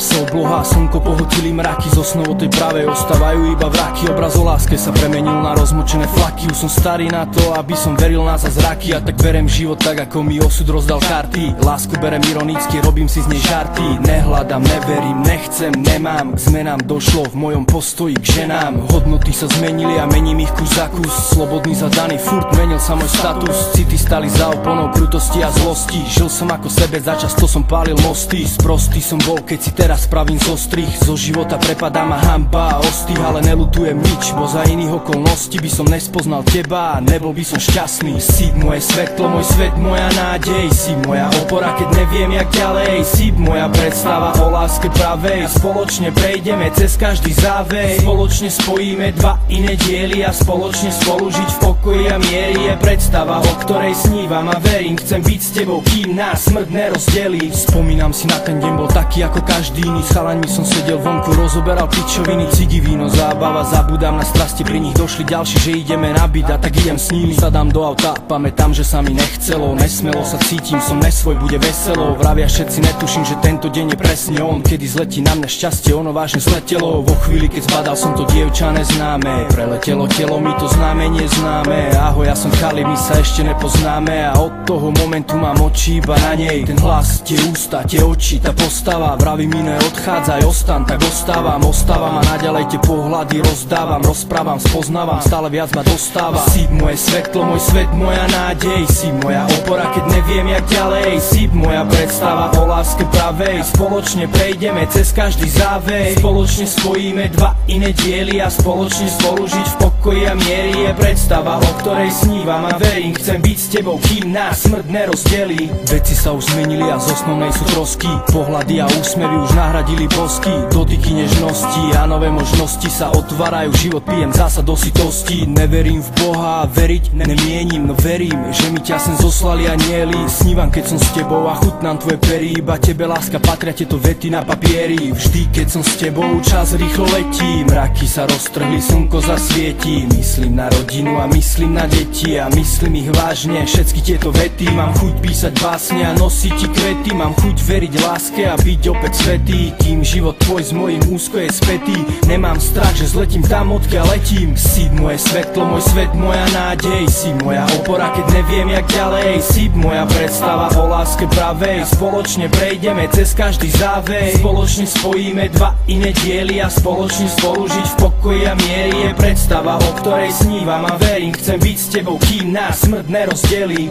sa obloha, slnko pohotili mraky. Zo snov tej pravej ostávajú iba vraky. Obraz o láske sa premenil na rozmočené flaky. Už som starý na to, aby som veril na zázraky. A tak berem život tak, ako mi osud rozdal karty. Lásku berem ironicky, robím si z nej žarty. Nehľadám, neverím, nechcem, nemám. K zmenám došlo v mojom postoji k ženám. Hodnoty sa zmenili a mením ich kus za kus. Slobodný zadaný, furt menil sa môj status. City stali za oponou krutosti a zlosti. Žil som ako sebe, za často som pálil mosty. Sprostý som bol, keď si teraz spravím zostrih. Zo života prepadá ma hanba a ostých, ale nelutujem nič, bo za iných okolností by som nespoznal teba a nebol by som šťastný. Si moje svetlo, môj svet, moja nádej. Si moja opora, keď neviem jak ďalej. Si moja predstava o láske pravej. Spoločne prejdeme cez každý závej. Spoločne spojíme dva iné diely a spoločne spolu žiť v pokoji a miery. Je predstava, o ktorej snívam a verím. Chcem byť s tebou, kým nás smrť nerozdelí. Spomínam si na ten deň, bol taký ako každý iný. S chalaňmi som sedel vonku, rozoberal pičoviny, cigy, víno, zábava. Zabudám na strasti, pri nich došli ďalší, že ideme nabiť a tak idem s nimi. Sadám do auta, pamätám, že sa mi nechcelo. Nesmelo sa cítim, som nesvoj, bude veselo. Vravia všetci, netuším, že tento deň je presne on. Kedy zletí na mňa šťastie, ono vážne zletelo. Vo chvíli, keď zbadal som to dievča neznáme. Preletelo telo, mi to znamenie známe. Ahoj, ja som Kali, my sa ešte nepoznáme. A od toho momentu mám oči iba na nej. Ten hlas, tie ústa, tie oči, tá postava. Vraví mi neodchádzaj, ostan, tak ostávam a naďalej tie pohľady rozdávam. Rozprávam, spoznávam, stále viac ma dostáva. Si moje svetlo, môj svet, moja nádej. Si moja opora, keď neviem jak ďalej. Si moja predstava o láske pravej. Spoločne prejdeme cez každý závej. Spoločne spojíme dva iné diely a spoločne spolu žiť v pokoji a miery. Je predstava, o ktorej snívam a verím. Chcem byť s tebou, kým nás smrť nerozdelí. Veci sa už zmenili a z osnovnej sú trosky. Pohľady a úsmevy už nahradili bosky. Dotyky nežnosti a nové možnosti sa otvárajú. Život pijem zasa do sytosti. Neverím v Boha a veriť nemienim. No verím, že mi ťa sem zoslali anieli. Snívam, keď som s tebou a chutnám tvoje pery. Iba tebe láska patria tieto vety na papieri. Vždy, keď som s tebou, čas rýchlo letí. Mraky sa roztrhli, slnko zasvietí. Myslím na rodinu a myslím na deti a myslím ich vážne. Všetky tieto vety, mám chuť písať básne a nosiť ti kvety. Mám chuť veriť láske a byť opäť svätý. Kým život tvoj s mojím úzko je spätý, nemám strach, že zletím tam, odkiaľ letím. Si moje svetlo, môj svet, moja nádej. Si moja opora, keď neviem jak ďalej. Si moja predstava o láske pravej. Spoločne prejdeme cez každý závej. Spoločne spojíme dva iné diely a spoločne spolu žiť v pokoji a miery. Je predstava, o ktorej snívam a verím. Chcem byť s tebou, kým nás smrť nerozdelí.